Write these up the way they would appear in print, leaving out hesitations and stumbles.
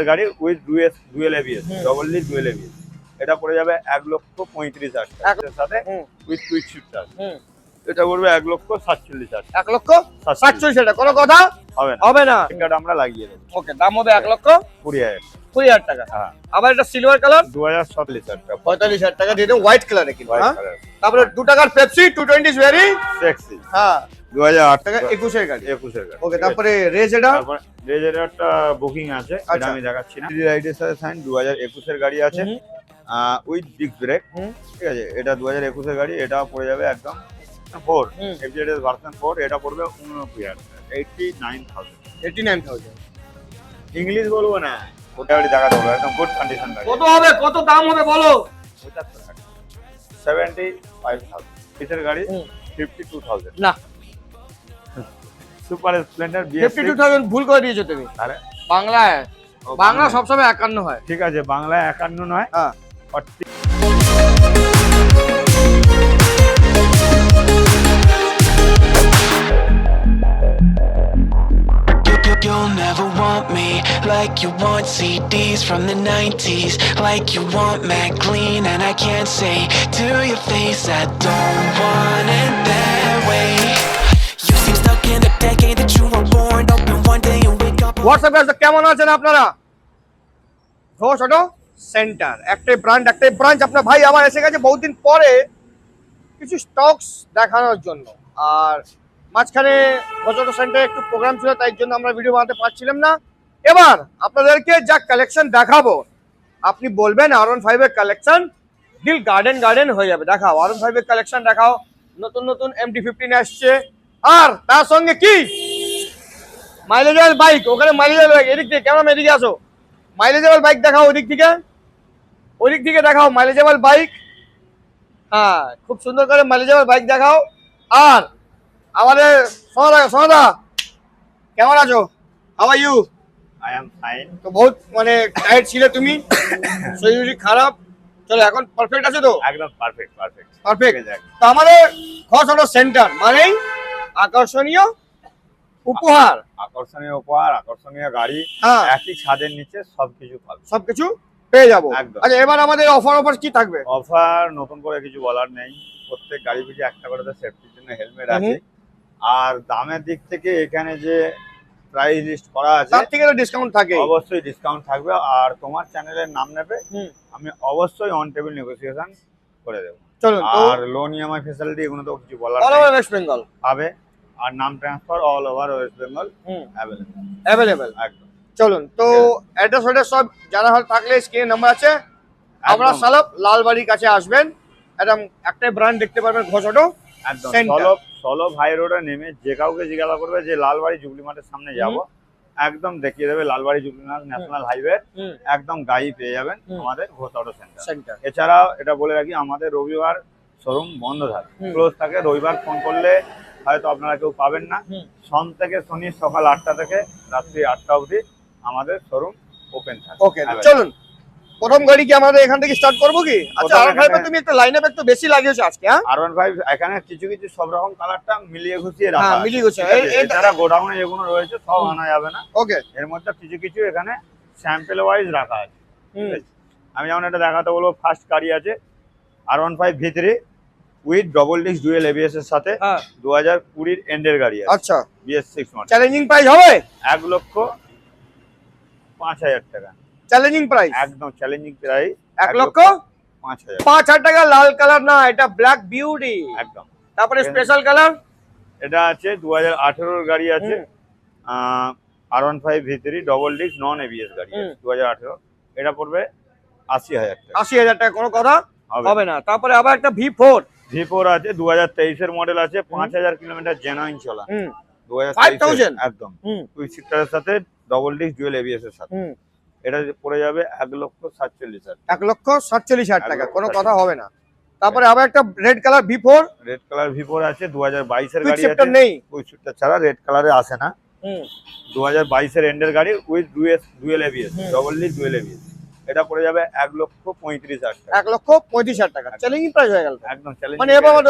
গাড়ি with dual ABS, double disc dual ABS, এটা পড়ে যাবে 1,35,000 টাকার সাথে উইথ কুইক শিফটার। এটা পড়বে 1,47,000। 1,47,000 কোনো কথা হবে না। এটা আমরা লাগিয়ে দেবো। ওকে, দাম হবে 1,20,000 টাকা। হ্যাঁ, আবার এটা সিলভার কালার 2,47,000 টাকা, 45,000 টাকা দিয়ে দেন, হোয়াইট কালারে কিন্তু। White colour. তারপরে 2 টাকার পেপসি 220 ইজ ভেরি সেক্সি। হ্যাঁ, 2008 টাকা টাকা, 21 এর গাড়ি। 21 এর গাড়ি। ওকে, তারপরে রেজ এটা তারপরে রেজের একটা বুকিং আছে, এটা আমি দেখাচ্ছি না। রাইডের সাথে সাইন 2021 এর গাড়ি আছে উইথ ডিস্ক ব্রেক। ঠিক আছে, এটা 2021 এর গাড়ি, এটা পড়ে যাবে একদম 4 এফজেডএস ভার্সন 4, এটা পড়বে 89,000 টাকা, 89,000। ইংলিশ বলবো না, ওটা গাড়ি দেখাতে হবে, একদম গুড কন্ডিশন গাড়ি। কত হবে, কত দাম হবে বলো? 75,000। পিসের গাড়ি 52,000। না, সুপার স্প্লেন্ডার 52,000 ভুল করে দিয়েছো তুমি। আরে বাংলায়, বাংলা সবসময় 51 হয়। ঠিক আছে, বাংলায় 51 নয়, হ্যাঁ। 40। You'll never want me like you want CDs from the 90s, like you want Mac Clean, and I can't say to your face I don't want it that way. You seem stuck in the decade that you were born, open one day and wake up. WhatsApp guys, কেমন আছেন আপনারা? Ghosh auto centre, একটাই branch. আপনার ভাই আবার এসে গেছে বহুদিন পরে কিছু স্টকস দেখানোর জন্য। আর মাঝখানে ঘোষ অটো সেন্টারে একটু প্রোগ্রাম ছিল, তাই জন্য আমরা ভিডিও বানাতে পারছিলাম না। এবার আপনাদেরকে যা কালেকশন দেখাবো, আপনি বলবেন R15 এর কালেকশন দিল গার্ডেন হয়ে যাবে। দেখাও R15 এর কালেকশন, দেখাও। নতুন নতুন MT-15 আসছে, আর তার সঙ্গে কি মাইলেজেবল বাইক। ওখানে মাইলেজেবল বাইক, এদিক থেকে ক্যামেরা এদিকে আসো, মাইলেজেবল বাইক দেখাও। ওদিক থেকে দেখাও মাইলেজেবল বাইক। হ্যাঁ, খুব সুন্দর করে মাইলেজেবল বাইক দেখাও। আর আমাদের সোনাদা কেমন আছো? How are you? I am fine. তো বহুত মানে টায়ার্ড ছিলে তুমি, শরীর খারাপ। চলো, এখন পারফেক্ট আছো তো? একদম পারফেক্ট। তো আমাদের ঘোষ অটো সেন্টার মানেই আকর্ষণীয় উপহার, আকর্ষণীয় গাড়ি, হ্যাঁ, একই ছাদের নিচে সবকিছু পাবে, সবকিছু পেয়ে যাবো। একদম। আচ্ছা, এবার আমাদের অফার কি থাকবে? অফার নতুন করে কিছু বলার নেই, প্রত্যেক গাড়ি পিছু একটা করে সেফটির জন্য হেলমেট আছে। আর দামের দিক থেকে এখানে যে প্রাইস লিস্ট করা আছে তার থেকে তো ডিসকাউন্ট থাকে, অবশ্যই ডিসকাউন্ট থাকবে। আর তোমার চ্যানেলের নাম নেবে, আমি অবশ্যই অন টেবিল নেগোসিয়েশন করে দেবো। চলুন। আর লোন ইএমআই ফ্যাসিলিটি এগুলো তো কিছু বলার অল ওভার ওয়েস্ট বেঙ্গল পাবে, আর নাম transfer all over West Bengal available. একদম। চলুন, তো অ্যাড্রেস সব জানা হল থাকলে স্ক্রিনে নাম্বার আছে, আপনারা সালপ লালবাড়ির কাছে আসবেন, একদম একটাই ব্র্যান্ড দেখতে পারবেন, ঘোষ অটো একদম। সেন্টার। সলভ হাই রোডে নেমে যে কাউকে জিজ্ঞাসা করবে যে লালবাড়ি জুবলি মাঠের সামনে যাব, একদম দেখিয়ে দেবে লালবাড়ি জুবলি মাঠ ন্যাশনাল হাইওয়ে, একদম গাড়ি পেয়ে যাবেন আমাদের ঘোষ অটো সেন্টার। এছাড়াও এটা বলে রাখি, আমাদের রবিবার শোরুম বন্ধ থাকে, ক্লোজ থাকে। রবিবার ফোন করলে হয়তো আপনারা কেউ পাবেন না। সোম থেকে শনি সকাল 8টা থেকে রাত্রি 8টা অবধি আমাদের শোরুম ওপেন থাকে। ওকে, চলুন প্রথম গাড়ি কি আমাদের এখান থেকে স্টার্ট করবো কি? আচ্ছা, R15 তুমি একটা লাইন আপ একটু বেশি লাগিয়েছো আজকে। হ্যাঁ, R15 এখানে কিছু সব রকম কালারটা মিলিয়ে গুছিয়ে রাখা আছে। মিলিয়ে গুছিয়ে এছাড়া গোডাউনে যেগুলো রয়েছে সব আনা যাবে না। ওকে, এর মধ্যে কিছু এখানে স্যাম্পল ওয়াইজ রাখা আছে। আমি যেমন এটা দেখাতে বলবো, ফার্স্ট গাড়ি আছে R15 V3 with double disc dual ABS এর সাথে, 2020 এন্ডের গাড়ি আছে। আচ্ছা, BS6 মডেল। চ্যালেঞ্জিং প্রাইস হবে 1,05,000 টাকা। চ্যালেঞ্জিং প্রাইস, একদম চ্যালেঞ্জিং প্রাইস। 1,05,000 টাকা। লাল কালার না, এটা ব্ল্যাক বিউটি একদম। তারপরে স্পেশাল কালার এটা আছে 2018 এর গাড়ি আছে, R15 V3 double disc non ABS গাড়ি আছে, 2018। এটা পড়বে 80,000 টাকা। 80,000 টাকা, কোনো কথা হবে না। তারপরে আবার একটা V4 আছে, 2023 এর মডেল আছে, 5,000 কিলোমিটার জেনুইন চলা, 5,000 একদম। টুইট শিফটারের সাথে ডবল ডিস্ক ডুয়েল এবিএস এর সাথে, এটা পড়ে যাবে 1,47,000। 1,47,000 টাকা, কোনো কথা হবে না। তারপরে আবার একটা রেড কালার V4 আছে, 2022 এর গাড়ি শিফটার আছে, নেই, টুইট শিফটার ছাড়া রেড কালারে আসে না। 2022 এর এন্ডের গাড়ি with dual ABS, double disc dual ABS, এটা পড়ে যাবে 1,35,000 টাকা। 1,35,000 টাকা চ্যালেঞ্জিং প্রাইস হয়ে গেল একদম চ্যালেঞ্জ। মানে এবার মানে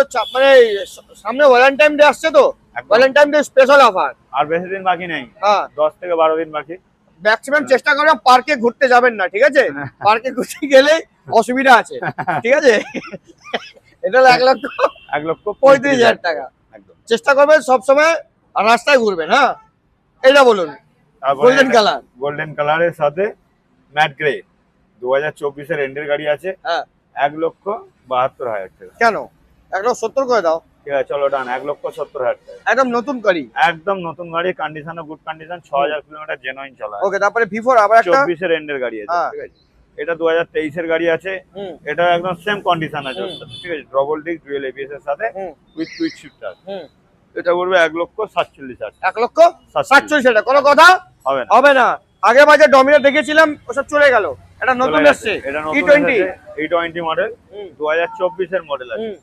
সামনে ভ্যালেন্টাইন ডে আসছে, তো ভ্যালেন্টাইন ডে স্পেশাল অফার। আর বেশি দিন বাকি নেই, হ্যাঁ, 10 থেকে 12 দিন বাকি। ম্যাক্সিমাম চেষ্টা করবেন পার্কে ঘুরতে যাবেন না, ঠিক আছে? পার্কে ঘুরতে গেলে অসুবিধা আছে, ঠিক আছে? এটা হলো 1,35,000 টাকা। একদম চেষ্টা করবেন সবসময় রাস্তায় ঘুরবেন। হ্যাঁ, এটা বলুন। গোল্ডেন কালার, গোল্ডেন কালারের সাথে ম্যাট গ্রে 2024 এন্ডের গাড়ি আছে। হ্যাঁ, 1,72,000 টাকা। কেন 1,70 করে দাও? ঠিক আছে চলো ডান, 1,70,000 টাকা। একদম নতুন গাড়ি, একদম নতুন গাড়ি, কন্ডিশনও গুড কন্ডিশন, 6,000 কিলোমিটার জেনুইন চলা। ওকে। তারপরে V4 আবার একটা 24 এন্ডের গাড়ি আছে, হ্যাঁ। ঠিক আছে? এটা 2023 গাড়ি আছে। হুম, এটা একদম সেম কন্ডিশন আছে ওর সাথে, ঠিক আছে? ডবল ডিস্ক ডুয়েল এবিএস এর সাথে হুম, উইথ কুইক শিফটার। হুম। এটা পড়বে 1,47,000 টাকা। 1,47,000 টাকা। কোনো কথা হবে না, হবে না। আগে বাজে ডমিনার দেখেছিলাম, ওসব চলে গেল। এটা নতুন চলে এসছে, গেছে। এটা নতুন E20। E20 মডেল, হুম, 2024 এর মডেল আছে। Hmm,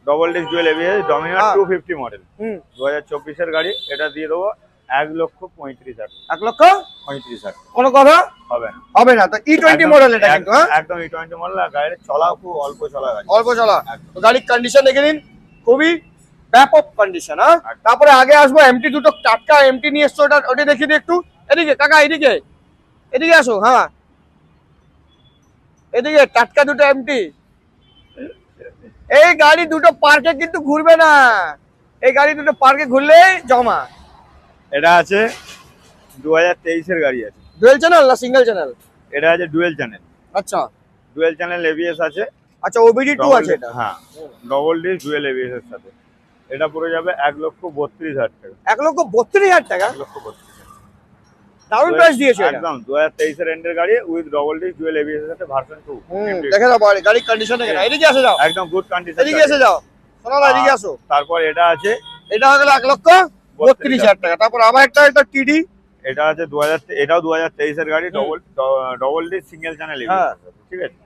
double disc dual ABS Dominar হ্যাঁ। 250 মডেল, হুম। 2024 এর গাড়ি। এটা দিয়ে দেবো 1,35,000 টাকা। 1,35,000। 35,000 কোনো কথা হবে না, হবে না। তো E20 মডেল এটা কিন্তু, হ্যাঁ, একদম E20 মডেল। আর গাড়ির চলা খুব অল্প চলা গাড়ি, অল্প চলা। একদম। তো গাড়ির কন্ডিশন দেখে নিন, খুবই ব্যাপক কন্ডিশন। হ্যাঁ, একদম। তারপরে আগে আসবো এমটি, দুটো টাটকা এমটি নিয়ে এসছো। ওটা দেখিয়ে দিই একটু। এদিকে কাকা, এদিকে এদিকে আসো। হ্যাঁ, এদিকে টাটকা দুটো এমটি। এই গাড়ি দুটো পার্কে কিন্তু ঘুরবে না, এই গাড়ি দুটো পার্কে ঘুরলেই জমা। এটা আছে 2023 এর গাড়ি আছে। ডুয়েল চ্যানেল না সিঙ্গেল চ্যানেল? এটা আছে ডুয়েল চ্যানেল, আচ্ছা ডুয়েল চ্যানেল এবিএস আছে। আচ্ছা, OBD2 আছে এটা। হ্যাঁ, ডবল ডিস্ক ডুয়েল এবিএস এর সাথে। এটা পড়ে যাবে 1,32,000 টাকা। 1,32,000 টাকা। 1,32,000 দারুণ প্রাইস দিয়েছে এটা। একদম 2023 এর এন্ডের গাড়ি with double disc dual ABS এর সাথে ভার্সন 2। দেখে দাও গাড়ির কন্ডিশন দেখে নাও। এদিকে এসে যাও, একদম গুড কন্ডিশন। এদিকে এসে যাও। শোনো না, এদিকে আসো। তারপর এটা আছে, এটা হয়ে গেল 1,32,000 টাকা। তারপর আবার একটা TD। এটা আছে 2000, এটাও 2023 এর গাড়ি, ডবল ডিস্ক সিঙ্গেল চ্যানেল হ্যাঁ। এবিএস, ঠিক আছে?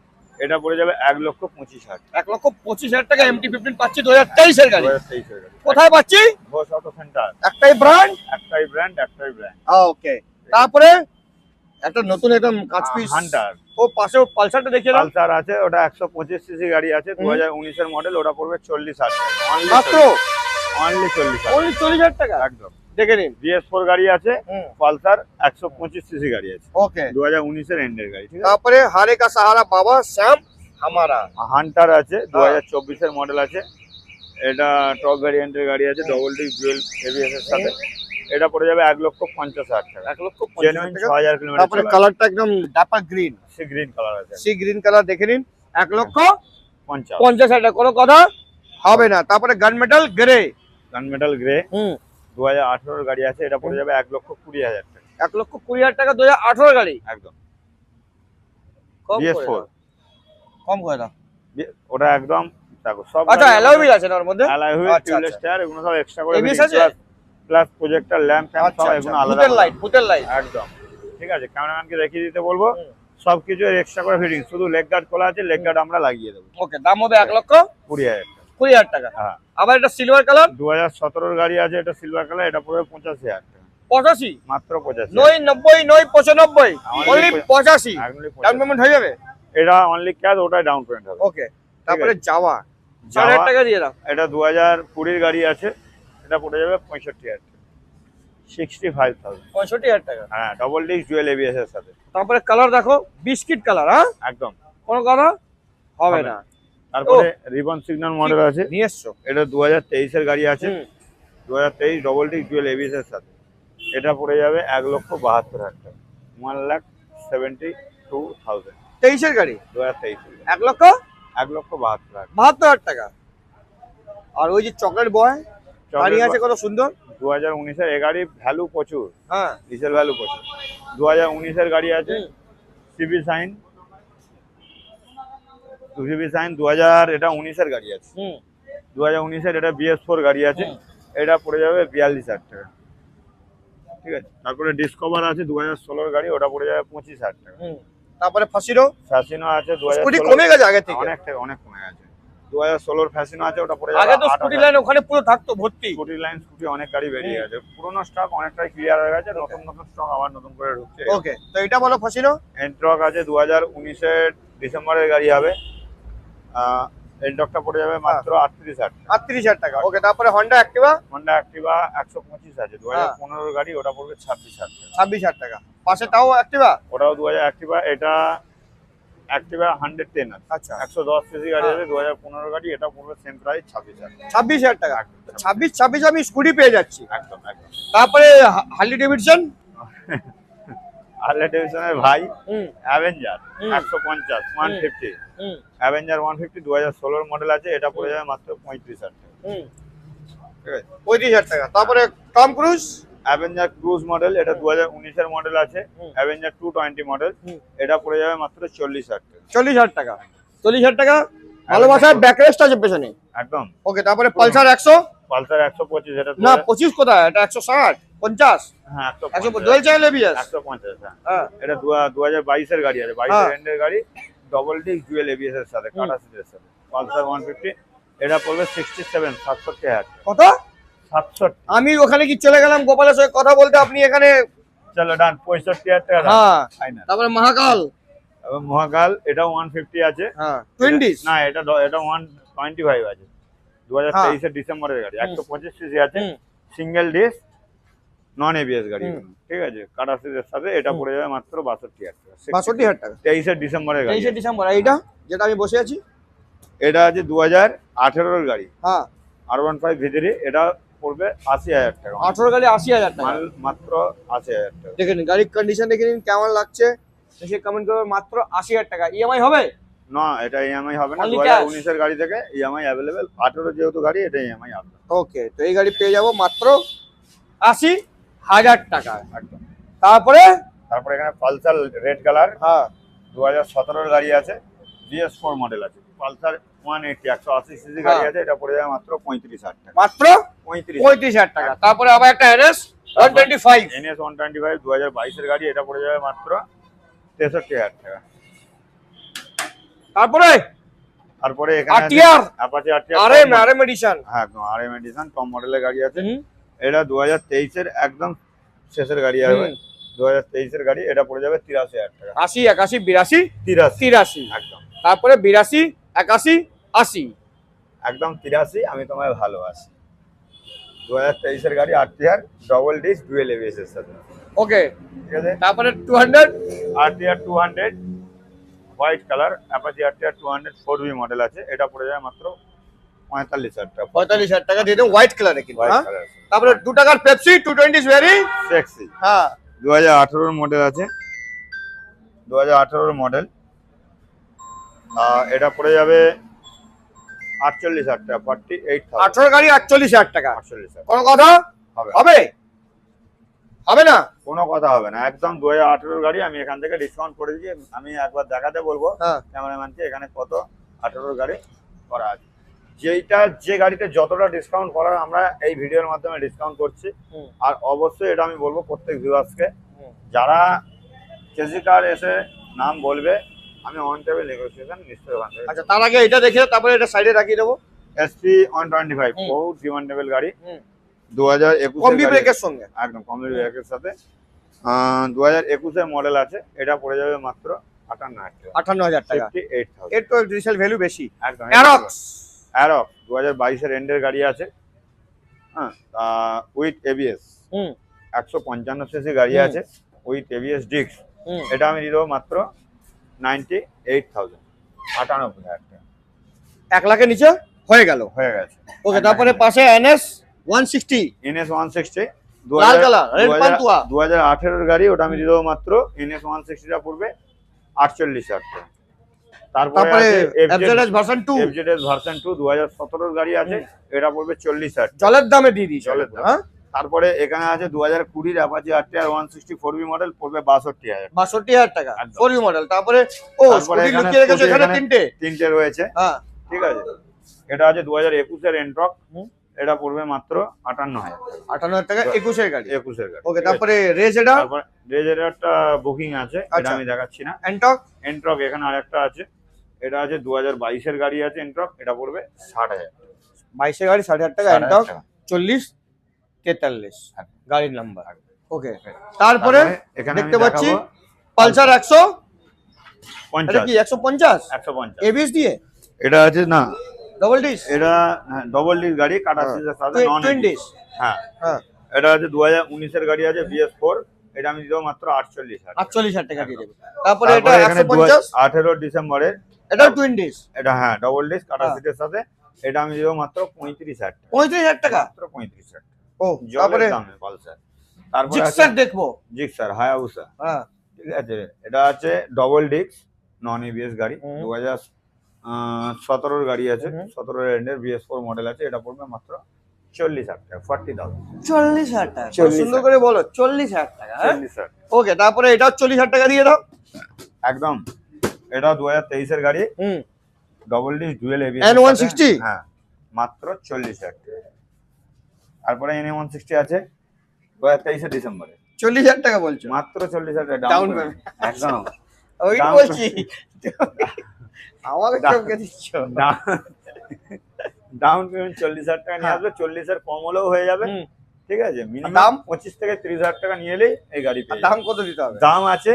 এটা পড়ে যাবে 1,25,000 টাকা। 1,25,000 টাকা MT-15 পাচ্ছি 2023 এর গাড়ি। 2023 এর গাড়ি। কোথায় পাচ্ছি? Ghosh auto centre. একটাই ব্র্যান্ড। একটাই ব্র্যান্ড, একটাই ব্র্যান্ড। ওকে। তারপরে একটা নতুন একদম কাচ পিস হান্টার। ও পাশে পালসারটা দেখিয়ে দাও। পালসার আছে, ওটা 125 সিসি গাড়ি আছে, 2019 এর মডেল। ওটা পড়বে 40,000 টাকা। মাত্র অনলি 40,000। only 40,000 টাকা। একদম। দেখে নিন। BS4 গাড়ি আছে, পালসার 125 সিসি গাড়ি আছে, ওকে। 2019 এর এন্ডের গাড়ি, ঠিক আছে? তারপরে হারে কা সাহারা বাবা শ্যাম হামারা। হান্টার আছে, 2024 এর মডেল আছে। এটা টপ ভ্যারিয়েন্টের গাড়ি আছে, ডবল ডিস্ক ডুয়েল এবিএস এর সাথে। এটা পড়ে যাবে 1,50,000 টাকা। 1,50,000 জেনুইন টাকা। 6,000 কিলোমিটার তারপরে চলা। কালারটা একদম ডাপার গ্রিন, সি গ্রিন কালার আছে, সি গ্রিন কালার দেখে নিন। 1,50,000 50। টাকা। কোনো কথা হবে না। তারপরে গান মেটাল গ্রে, গান মেটাল গ্রে 2018 এর গাড়ি আছে। এটা পড়ে যাবে 1,20,000 টাকা। 1,20,000 টাকা 2018 গাড়ি। একদম। কম করে BS4 দাও। কম করে দাও। ওটা একদম দেখো সব। আচ্ছা, অ্যালয় হুইল আছে না ওর মধ্যে? অ্যালয় হুইল, আচ্ছা, টিউবলেস আচ্ছা। টায়ার, এগুলো সব এক্সট্রা করে ABS আছে? প্লাস প্রজেক্টর ল্যাম্প ফ্যান আচ্ছা, সব এগুলো আলাদা ভূতের আলাদা। লাইট, ভূতের লাইট। একদম, ঠিক আছে? ক্যামেরাম্যানকে দেখিয়ে দিতে বলবো। সবকিছু এক্সট্রা করে ফিটিং, শুধু লেগ গার্ড খোলা আছে, লেগ গার্ড আমরা লাগিয়ে দেবো। ওকে, দাম হবে 1,20,000 20,000 টাকা। টাকা। হ্যাঁ। আবার এটা সিলভার কালার 2017 এর গাড়ি আছে, এটা সিলভার কালার। এটা পড়বে 85,000 টাকা। 85, মাত্র 85। 90, 95, আমাদের only 85। Only 85 ডাউন পেমেন্ট হয়ে যাবে? এটা অনলি ক্যাশ, ওটা ডাউন পেমেন্ট হবে। ওকে। তারপরে জাভা Java, 4,000 টাকা দিয়ে দাও। এটা 2020 গাড়ি আছে। এটা পড়ে যাবে 65,000 টাকা। 65,000। 65,000 টাকা। হ্যাঁ, ডবল ডিস্ক ডুয়েল এবিএস এর সাথে। তারপরে কালার দেখো, বিস্কিট কালার। হ্যাঁ, একদম। কোনো কথা হবে হবে না। তারপরে রিবন সিগন্যাল মডেল আছে। নিয়ে এসছো। এটা 2023 এর গাড়ি আছে, 2023 ডবল ডিস্ক ডুয়েল এবিএস এর সাথে। এটা পড়ে যাবে 1,72,000 টাকা। 1,72,000। 23 এর গাড়ি 2023 1,72,000 1,72,000 টাকা। আর ওই যে চকলেট বয় গাড়ি আছে কত সুন্দর। 2019 এর এ গাড়ি ভ্যালু প্রচুর, হ্যাঁ, ডিজেল ভ্যালু প্রচুর। 2019 এর গাড়ি আছে, সিবি সাইন 2000। এটা 19 এর গাড়ি আছে, 2019 এর। এটা BS4 গাড়ি আছে। এটা পড়ে যাবে 42,000 টাকা, ঠিক আছে? তারপরে ডিসকভার আছে 2016 এর গাড়ি, ওটা পড়ে যাবে 25,000 টাকা। তারপরে ফাসিরো ফ্যাসিনো আছে স্কুটি 2016। কমে গেছে আগে থেকে, অনেক কমে গেছে। 2016 ফ্যাসিনো আছে, ওটা পড়ে যাবে আগে তো 8,000 স্কুটি লাইন ওখানে পুরো থাকতো ভর্তি। স্কুটি লাইন স্কুটি অনেক গাড়ি বেরিয়ে গেছে। পুরোনো স্টক অনেকটাই ক্লিয়ার হয়ে গেছে, নতুন স্টক আবার নতুন করে ঢুকছে। ওকে, তো এটা বলো ফাসিরো। এন্ট্রক আছে 2019 এর ডিসেম্বরের গাড়ি হবে। এনটকটা পড়ে যাবে মাত্র 38,000 টাকা। 38,000 টাকা। ওকে, তারপরে হন্ডা অ্যাক্টিভা হন্ডা অ্যাক্টিভা 125 আছে, 2015 গাড়ি, ওটা পড়বে 26,000 টাকা। 26,000 টাকা। পাশে তাও অ্যাক্টিভা? ওটাও 2000 অ্যাক্টিভা, এটা অ্যাক্টিভা 110 আছে। আচ্ছা, 110 সিসি গাড়ি আছে, 2015 গাড়ি, এটা পড়বে সেম প্রাইস 26,000 টাকা। 26,000 টাকা। 26 আমি স্কুটি পেয়ে যাচ্ছি। একদম একদম। তারপরে হার্লি ডেভিডসন? হার্লে ডেভিডসনের ভাই হুম অ্যাভেঞ্জার হুম। 150 150, হুম অ্যাভেঞ্জার 150 2016 মডেল আছে, এটা পড়ে যাবে মাত্র 35,000 টাকা। হুম, ঠিক আছে। 35,000 টাকা। তারপরে Tom Cruise? Avenger Cruise model, এটা 2019 এর মডেল আছে, হুম। অ্যাভেঞ্জার 220 মডেল, হুম। এটা পড়ে যাবে মাত্র 40,000 টাকা। 40,000 টাকা। 40,000 টাকা। ভালোবাসার ব্যাকরেস্ট আছে পেছনে। একদম। ওকে, তারপরে পালসার 100? পালসার 125, এটা না 25 কোথায়, এটা 160 50 হ্যাঁ 150 ডুয়েল চ্যানেল এবিএস। 150, হ্যাঁ। হ্যাঁ, এটা 2022 এর গাড়ি আছে, 22 হ্যাঁ। এর এন্ডের গাড়ি, ডবল ডিস্ক ডুয়েল এবিএস এর সাথে, কাটা সিটের সাথে, পালসার 150, এটা পড়বে 67 67,000 কত? 67। আমি ওখানে কি চলে গেলাম গোপালের সঙ্গে কথা বলতে, আপনি এখানে? চলো ডান, 65,000 টাকা হ্যাঁ। ফাইনাল। তারপরে মহাকাল? এবং মহাকাল, এটাও 150 আছে। হ্যাঁ, 20 না, এটা 125 আছে, 2023 এর ডিসেম্বরের গাড়ি, 125 সিসি আছে, হুম। সিঙ্গেল ডিস্ক, নন এবিএস গাড়ি, হুম। ঠিক আছে, কাটা সিটের সাথে, এটা পড়ে যাবে মাত্র 62,000 টাকা। 62,000 টাকা। 23 এর ডিসেম্বরের গাড়ি। 23 ডিসেম্বর। আর এইটা যেটা আমি বসে আছি? এটা আছে 2018 এর গাড়ি, হ্যাঁ, R15 ভিতরে, এটা পড়বে 80,000 টাকা। 18 গাড়ি 80,000 টাকা। মাল মাত্র 80,000 টাকা। দেখে নিন গাড়ির কন্ডিশন, দেখে নিন কেমন লাগছে, এসে কমেন্ট করবেন। মাত্র 80,000 টাকা। ইএমআই হবে? না, এটা ইএমআই হবে না, Only 2019 এর গাড়ি থেকে ইএমআই অ্যাভেলেবেল, 18 যেহেতু গাড়ি, এটা ইএমআই আসবে। ওকে, তো এই গাড়ি পেয়ে যাবো মাত্র 80,000 টাকা। একদম। তারপরে? তারপরে এখানে পালসার রেড কালার, হ্যাঁ, 2017 এর গাড়ি আছে, BS4 মডেল আছে, পালসার 180 180 সিসি গাড়ি আছে, এটা পড়ে যাবে মাত্র 35,000 টাকা। মাত্র 35,000 35,000 টাকা। তারপরে আবার একটা NS 125। NS 125 2022 এর গাড়ি, এটা পড়ে যাবে মাত্র 63,000 টাকা। তারপরে এখানে RTR? Apache RTR RM edition? হ্যাঁ একদম, RM এডিশন টপ মডেলের গাড়ি আছে, হুম। এটা 2023 এর একদম শেষের গাড়ি হবে, 2023 এর গাড়ি, এটা পড়ে যাবে 83,000 টাকা। 80 81 82 83 83। একদম তারপরে 82 81 80। একদম 83, আমি তোমায় ভালোবাসি। 2023 এর গাড়ি, RTR double disc dual ABS এর সাথে, ওকে। ঠিক আছে। তারপরে 200? RTR 200 white colour, Apache RTR 200 4V model আছে, এটা পড়ে যাবে মাত্র 45,000 টাকা। 45,000 টাকা দিয়ে দেবো, হোয়াইট কালারে কিন্তু। হোয়াইট হ্যাঁ, কালার, তারপরে 2 টাকার পেপসি 220 ভেরি সেক্সি, হ্যাঁ 2018 এর মডেল আছে, 2018 এর মডেল, এটা পড়ে যাবে 48,000 টাকা, 48,000। 18 গাড়ি 48,000 টাকা। 48,000 কোনো কথা হবে? হবে? হবে না? কোনো কথা হবে না, একদম 2018 গাড়ি, আমি এখান থেকে ডিসকাউন্ট করে দিয়েছি। আমি একবার দেখাতে বলবো হ্যাঁ, ক্যামেরাম্যানকে এখানে কত 18 গাড়ি করা আছে, যে গাড়িতে যতটা ডিসকাউন্ট করার আমরা এই ভিডিওর মাধ্যমে ডিসকাউন্ট করছি। হুম। আর অবশ্যই এটা আমি বলবো প্রত্যেক ভিউয়ার্সকে, হুম। যারা কেজি কার এসে নাম বলবে, আমি অন টেবিল নেগোসিয়েশন নিশ্চয়ই ওখান থেকে। আচ্ছা, তার আগে এটা দেখে তারপরে এটা সাইডে রাখিয়ে দেবো। SP 125 হুম। বহু ডিমান্ডেবল গাড়ি, হুম। 2021 কম্বি ব্রেকের সঙ্গে। একদম কমপ্লিট ব্রেকের সাথে, 2021 এর মডেল আছে, এটা পড়ে যাবে মাত্র 58,000 টাকা। 58,000 টাকা। 58,000 এর তো রিসেল ভ্যালু বেশি। একদম। অ্যারক্স? অ্যারক 2022 এর এন্ডের গাড়ি আছে, হ্যাঁ, উইথ এবিএস, হুম 155 সিসি গাড়ি হুম। আছে, উইথ এবিএস ডিস্ক, হুম। এটা আমি দিয়ে দেবো মাত্র 98,000, 98,000 টাকা। 1 লাখের নিচে হয়ে গেল। হয়ে গেছে। ওকে, তারপরে পাশে NS 160 NS 160 লাল কালার, রেড পান্তুয়া। 2018 এর গাড়ি, ওটা আমি দিয়ে দেবো মাত্র NS 160 টা পড়বে 48,000 টাকা। তারপরে FZS ভার্সন 2 FZS ভার্সন 2 2017 এর গাড়ি আছে, এটা পড়বে 40,000 টাকা। জলের দামে দিয়ে দিয়েছে। জলের দাম। হ্যাঁ, তারপরে এখানে আছে 2020 এর অ্যাপাচি RTR 160 4V মডেল, পড়বে 62,000। 62,000 টাকা একদম। 4U model. তারপরে ও তারপরে স্কুটি এখানে লুকিয়ে রেখেছে স্কুটি এখানে এখানে তিনটে। তিনটে রয়েছে, হ্যাঁ, ঠিক আছে। এটা আছে 2021 এর এন্ট্রক, হুম। এটা পড়বে মাত্র 58,000 টাকা। 58,000 টাকা 21 এর গাড়ি। 21 এর গাড়ি। ওকে, ঠিক আছে? তারপরে রেজ এটা তারপরে রেজেরারটা বুকিং আছে, এটা আচ্ছা। আমি দেখাচ্ছি না। এন্টক এন্ট্রক এখানে আরেকটা আছে, এটা আছে 2022 এর গাড়ি আছে এন্ট্রক, এটা পড়বে 60,000। 22 এর গাড়ি 60,000 টাকা। 60,000 এন্টক টাকা। 40 43 হ্যাঁ। গাড়ির নাম্বার। ওকে, Okay. তারপরে এখানে দেখতে আমি পাচ্ছি দেখাবো পালসার 100। এটা 50 কি 150 150 এবিএস দিয়ে? এটা আছে না ডবল ডিস এটা ডবল ডিস গাড়ি কাটা সিটের সাথে নন টুইন ডিস। হ্যাঁ হ্যাঁ এটা আছে 2019 এর গাড়ি আছে BS4 এটা আমি দিব মাত্র 48,000 48,000 টাকা দিয়ে দেবে। তারপরে এটা এখানে 150 18 ডিসেম্বরে এটাও টুইন ডিস। এটা হ্যাঁ ডবল ডিস কাটা হ্যাঁ। সিটের সাথে এটা আমি দিব মাত্র 35,000 টাকা 35,000 টাকা। মাত্র 35,000 ও তারপরে তারপরে দামে পালসার তারপরে আছে জিক্সার দেখবো। জিক্সার হায়াবুসা হ্যাঁ ঠিক আছে এটা আছে ডবল ডিস্ক নন এবিএস গাড়ি হুম। 2017 গাড়ি আছে হুম। 17 এন্ডের BS4 মডেল আছে এটা পড়বে মাত্র 40,000 টাকা 40,000 40,000 টাকা। 40,000 সুন্দর করে বলো 40,000 টাকা। 40,000 ওকে তারপরে এটাও 40,000 টাকা দিয়ে দাও। একদম এটা 2023 এর গাড়ি hmm double disc dual ABS N160 হ্যাঁ মাত্র 40,000 টাকা তারপরে N160 আছে 2023 এর ডিসেম্বরে 40,000 টাকা বলছো। মাত্র 40,000 টাকা Down ডাউন payment। একদম ওই Down বলছি আমাকে Down- চমকে দিচ্ছ। ডাউন পেমেন্ট 40,000 টাকা নিয়ে আসবে 40 এর কম হলেও হয়ে যাবে হুম। ঠিক আছে মিনিমাম দাম? 25 থেকে 30,000 টাকা নিয়ে এলেই এই গাড়ি আর পেয়ে দাম যাবে। কত দিতে হবে? দাম আছে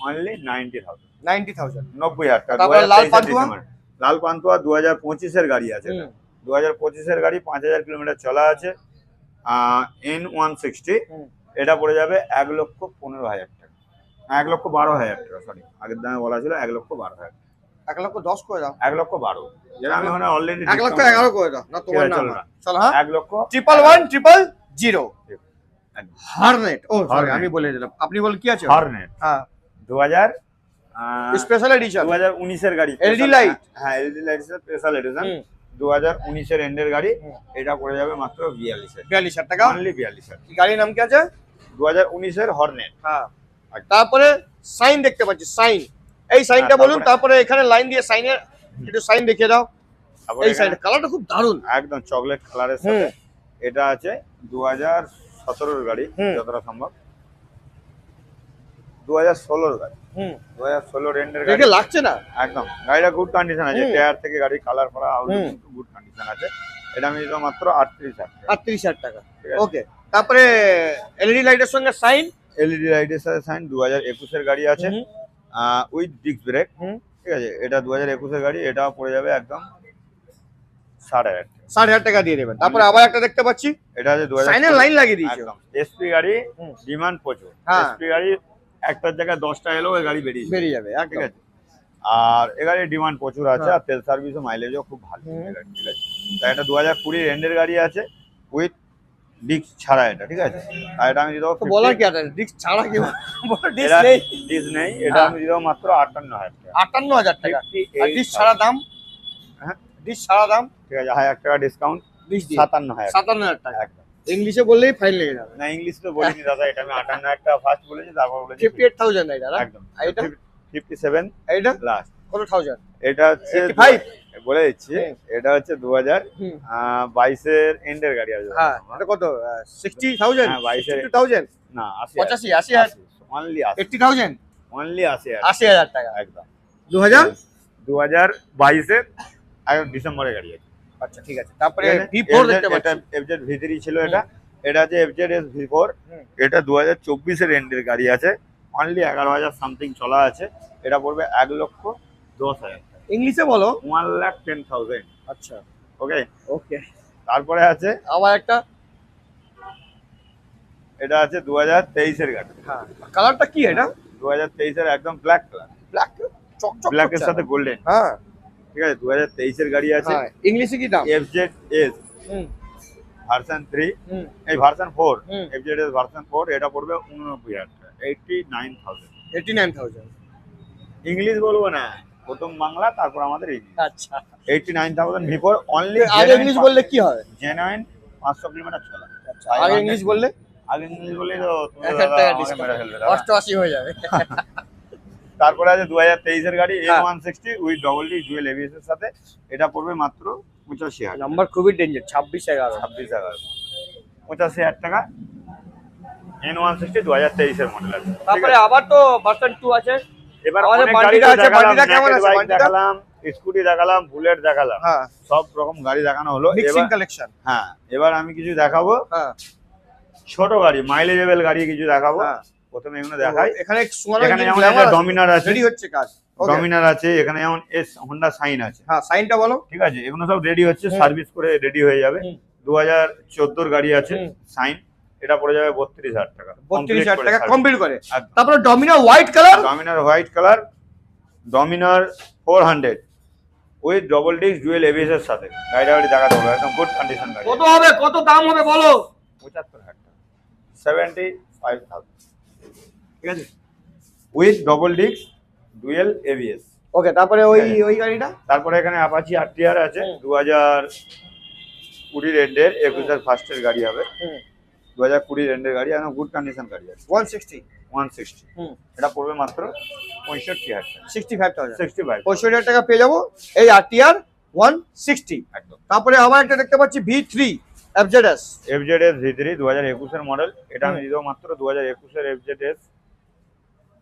অনলি 90,000 90,000। 90,000 টাকা তারপরে লাল 2023 এর পান্তুয়া? ডিসেম্বর। লাল পান্তুয়া 2025 এর গাড়ি আছে হুম। 2025 এর গাড়ি 5,000 কিলোমিটার চলা আছে N160 হুম। এটা পড়ে যাবে 1,15,000 টাকা 1,12,000 টাকা সরি আগের দামে বলা ছিল 1,12,000 1,10,000 করে দাও। 1,12,000 যেটা আমি ওখানে অলরেডি 1,11,000 করে দাও। না তোমার ঠিক আছে, নাম। চলো না। চলো হ্যাঁ 1,11,000 1,1,000,000 হারনেট। ও সরি Hornet। আমি বলে দিলাম। আপনি বল কি আছে? হর্নেট হ্যাঁ 2000 স্পেশাল এডিশন। 2019 এর গাড়ি LED light। হ্যাঁ এলইডি লাইট স্পেশাল এডিশন হুম। 2019 এর এন্ডের গাড়ি হুম। এটা পড়ে যাবে মাত্র 42,000 42,000 টাকা। অনলি 42,000 গাড়ির নাম কি আছে? 2019 এর হর্নেট হ্যাঁ তারপরে সাইন দেখতে পাচ্ছি সাইন। এই সাইনটা হ্যাঁ, বলুন তারপরে- তারপরে এখানে লাইন দিয়ে সাইনের একটু সাইন দেখিয়ে দাও। তারপরে এই এখানে সাইনটা কালারটা খুব দারুণ। একদম চকলেট কালারের সাথে এটা আছে 2017 এর গাড়ি হুম। যতটা সম্ভব 2016 এর গাড়ি হুম 2016 এন্ডের গাড়ি দেখে লাগছে না? একদম গাড়িটা গুড কন্ডিশন আছে হুম। টায়ার থেকে গাড়ি কালার করা আউট হুম। গুড কন্ডিশন আছে এটা আমি দিলাম মাত্র 38,000 38,000 টাকা। ঠিক আছে। ওকে তারপরে এলইডি লাইটের সঙ্গে সাইন। এলইডি লাইটের সাথে সাইন 2021 এর গাড়ি আছে উইথ ডিস্ক ব্রেক হুম। ঠিক আছে এটা 2021 এর গাড়ি এটা পড়ে যাবে একদম 60,000 60,000 টাকা দিয়ে দেবেন। তারপরে আবার একটা দেখতে পাচ্ছি এটা আছে 2000 সাইনের লাইন লাগিয়ে দিয়েছো। একদম এসপি গাড়ি হুম। ডিমান্ড প্রচুর হ্যাঁ। এসপি গাড়ি একটার জায়গায় 10টা এলেও এই গাড়ি বেরিয়ে যাবে বেরিয়ে যাবে ঠিক একদম। আছে আর এই গাড়ির ডিমান্ড প্রচুর আছে হ্যাঁ। আর তেল সার্ভিসও মাইলেজও খুব ভালো হুম। এই গাড়ি, ঠিক আছে তাই এটা 2020 এন্ডের গাড়ি আছে উইথ ডিস্ক ছাড়া এটা ঠিক আছে আর এটা আমি দিয়ে দেবো তো বলার কি আছে ডিস্ক ছাড়া কি ডিস্ক এটা নেই। ডিস্ক নেই এটা হ্যাঁ। আমি দিয়ে দেবো মাত্র 58,000 টাকা 58,000 টাকা। 58,000 আর ডিস্ক ছাড়া দাম? হ্যাঁ। ডিস্ক ছাড়া দাম? ঠিক আছে 1,000 টাকা ডিসকাউন্ট ডিস্ক দিয়ে 57,000 57,000 টাকা। একদম ইংলিশে বললেই ফাইন লেগে যাবে। না ইংলিশ তো বলিনি দাদা এটা আমি 58,000 টাকা ফার্স্ট বলেছি তারপর বলেছি 58,000 নাই দাদা। একদম আর এটা? 57 এইটা লাস্ট কত থাউজেন্ড? এটা হচ্ছে 85? বলে দিচ্ছি হুম। এটা হচ্ছে 2022 এর এন্ডের গাড়ি আছে হ্যাঁ এটা কত 60,000? হ্যাঁ 22 এর 62,000? না 80 85 80,000? অনলি 80,000? অনলি 80,000 80,000 টাকা। একদম 2000? 2022 এর একদম ডিসেম্বরের গাড়ি আছে আচ্ছা ঠিক আছে। তারপরে V4 দেখতে পাচ্ছি। FZ V3 ছিল এটা এটা আছে FZS V4 হুম। এটা 2024 এর এন্ডের গাড়ি আছে অনলি 11,000 সামথিং চলা আছে এটা পড়বে 1,10,000 ইংলিশে বলো। 1,10,000 আচ্ছা ওকে ওকে। তারপরে আছে আবার একটা এটা আছে 2023 এর গাড়ি হ্যাঁ কালারটা কি এটা? 2023 এর একদম ব্ল্যাক কালার ব্ল্যাক চকচক ব্ল্যাক এর করছে। সাথে গোল্ডেন হ্যাঁ ঠিক আছে 2023 এর গাড়ি আছে হ্যাঁ ইংলিশে কি দাম? FZS হুম ভার্সন 3 হুম এই ভার্সন 4 হুম। FZS ভার্সন 4 এটা পড়বে 89,000 টাকা 89,000 89,000। ইংলিশ বলবো না প্রথম বাংলা তারপর আমাদের ইংলিশ আচ্ছা 89,000 V4 অনলি আগে ইংলিশ বললে কি হবে? জেনুইন 500 কিলোমিটার চলা আগে ইংলিশ বললে আগে ইংলিশ বললেই তো তুমি 1000 দাদা টাকা আমাকে মেরে ফেলবে দাদা। 88 হয়ে যাবে। তারপরে আছে 2023 এর গাড়ি হ্যাঁ। N160 with double D dual ABS এর সাথে এটা পড়বে মাত্র 85,000 নাম্বার খুবই ডেঞ্জার 26/11। 26,000 85,000 টাকা N160 2023 এর মডেল আছে তারপরে আবার তো ভার্সন 2 আছে। এবার আমাদের অনেক বান্ডিটা গাড়ি আছে, বান্ডিটা কেমন আছে, বাইক বান্ডিটা? দেখালাম স্কুটি দেখালাম বুলেট দেখালাম হ্যাঁ সব রকম গাড়ি দেখানো হলো মিক্সিং এবার কালেকশন। হ্যাঁ এবার আমি কিছু দেখাবো হ্যাঁ ছোট গাড়ি মাইলেজেবল গাড়ি কিছু দেখাবো হ্যাঁ প্রথমে এগুলো দেখাই। এখানে এখানে যেমন ডমিনার আছে, রেডি হচ্ছে কাজ, ডমিনার আছে, এখানে যেমন এস হোন্ডা সাইন আছে। হ্যাঁ সাইনটা বলো। ঠিক আছে, এগুলো সব রেডি হচ্ছে, সার্ভিস করে রেডি হয়ে যাবে। 2014 গাড়ি আছে সাইন, এটা পড়ে যাবে 32,000 টাকা। 32,000 টাকা কমপ্লিট করে। তারপরে Dominar white colour, Dominar white colour, Dominar 400 with double disc dual ABS এর সাথে। গাড়িটা দেখাতে হবে, একদম গুড কন্ডিশন গাড়ি। কত হবে, কত দাম হবে বলো? 75,000 টাকা, 75,000। ঠিক আছে, with double disc dual ABS. Okay, তারপরে ওই গাড়িটা, তারপরে এখানে অ্যাপাচি আরটিআর আছে 2020 রেন্ডের, 21 ফার্স্টের গাড়ি হবে। 2020 রেন্ডের গাড়ি, একদম গুড কন্ডিশন গাড়ি আছে। 160 এটা পড়বে মাত্র 65,000 টাকা। 65,000 টাকা পেয়ে যাবো এই আরটিআর 160 একদম। তারপরে আবার একটা দেখতে পাচ্ছি V3 FZS V3 2021 এর মডেল, এটা আমি দিব মাত্র 2021 এর FZS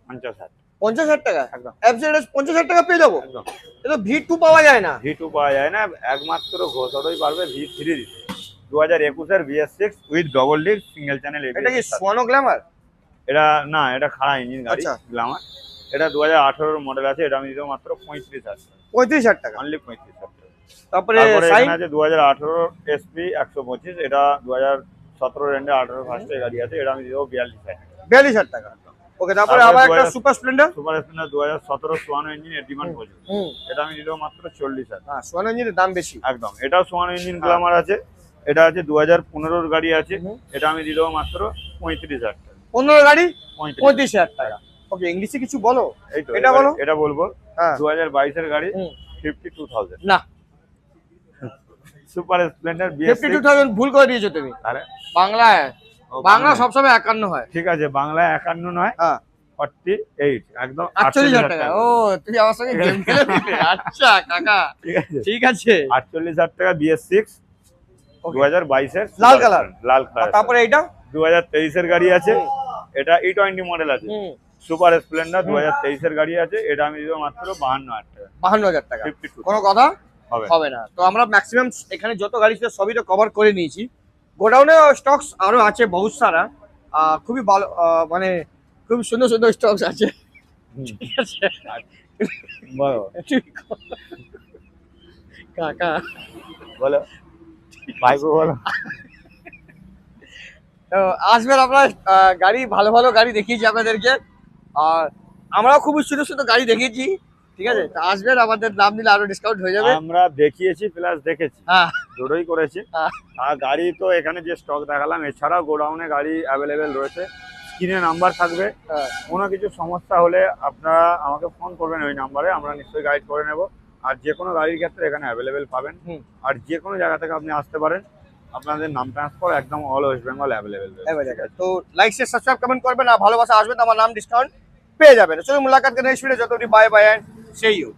50,000 টাকা। একদম FZS 50,000 টাকা পেয়ে যাবো। একদম। এটা V2 পাওয়া যায় না, V2 পাওয়া যায় না, একমাত্র ঘোষ অটোই পারবে V3 দিতে। 2021 এর BS6 with double disc single channel ABS. এটা কি সোয়ানো গ্ল্যামার? এটা না, এটা খাড়া ইঞ্জিন গাড়ি, আচ্ছা। গ্ল্যামার। এটা 2018 এর মডেল আছে, এটা আমি দিব মাত্র 35,000 টাকা, অনলি 35,000 টাকা। তারপরে এখানে আছে 2018 SP 125, এটা 2017 রেন্ডে 18 ফার্স্টের গাড়ি আছে, এটা আমি দিব 42,000 টাকা। ওকে, তারপরে আবার একটা সুপার স্প্লেন্ডার 2017 সোয়ানো ইঞ্জিন 81 পর্যন্ত, এটা আমি দিব মাত্র 40,000। হ্যাঁ, সোয়ানো ইঞ্জিনের দাম বেশি একদম, এটাও সোয়ানো ইঞ্জিন গ্ল্যামার আছে, এটা আছে 2015 এর গাড়ি আছে, এটা আমি দিব মাত্র 35,000 টাকা। 15 গাড়ি 35,000 টাকা। ওকে, ইংলিশে কিছু বলো, এই তো এটা বলো। এটা বলবো, হ্যাঁ 2022 এর গাড়ি 52,000। না, সুপার স্প্লেন্ডার BS6 52,000 ভুল করে দিয়েছো তুমি। আরে বাংলায় ও, বাংলা সবসময় 51 হয়। ঠিক আছে, বাংলায় 51 নয়, হ্যাঁ 48, একদম 48,000 টাকা। ও, তুমি আমার সঙ্গে গেম খেলে নিলে। আচ্ছা কাকা, ঠিক আছে, ঠিক আছে। 48,000 টাকা BS6 2022 এর লাল কালার, লাল কালার। তারপরে এইটা 2023 এর গাড়ি আছে, এটা E20 মডেল আছে, সুপার স্প্লেন্ডার 2023 এর গাড়ি আছে, এটা আমি দিব মাত্র 52,000 টাকা। 52,000 টাকা। 52 কোনো কথা হবে হবে না। তো আমরা ম্যাক্সিমাম এখানে যত গাড়ি ছিল সবই তো কভার করে নিয়েছি। গোডাউনে স্টকস আরো আছে বহুত সারা, খুবই ভালো, মানে খুব সুন্দর সুন্দর স্টকস আছে। ঠিক আছে, বলো কাকা বলো ভাইবো বলো। তো আসবেন আপনারা, গাড়ি ভালো ভালো গাড়ি দেখিয়েছি আপনাদেরকে, আর আমরাও খুবই সুন্দর সুন্দর গাড়ি দেখিয়েছি। ঠিক আছে, তো আসবেন, আমাদের নাম দিলে আরো ডিসকাউন্ট হয়ে যাবে। আমরা দেখিয়েছি প্লাস দেখেছি, হ্যাঁ দুটোই করেছি। হ্যাঁ। আর গাড়ি তো এখানে যে স্টক দেখালাম, এছাড়াও গোডাউনে গাড়ি অ্যাভেলেবেল রয়েছে, স্ক্রিনে নাম্বার থাকবে। হ্যাঁ। কোনো কিছু সমস্যা হলে আপনারা আমাকে ফোন করবেন ওই নাম্বারে, আমরা নিশ্চয়ই গাইড করে নেব। আর যে কোনো গাড়ির ক্ষেত্রে এখানে অ্যাভেলেবেল পাবেন, আর যে কোনো জায়গা থেকে আপনি আসতে পারেন, আপনাদের নাম ট্রান্সফার একদম অল ওয়েস্ট বেঙ্গল অ্যাভেলেবেল। তো লাইক শেয়ার সাবস্ক্রাইব কমেন্ট করবেন, আর ভালোবাসা আসবেন, আমার নাম ডিসকাউন্ট পেয়ে যাবেন। চলুন মুলাকাত করেন নেক্সট ভিডিও, যতটি bye bye and see you.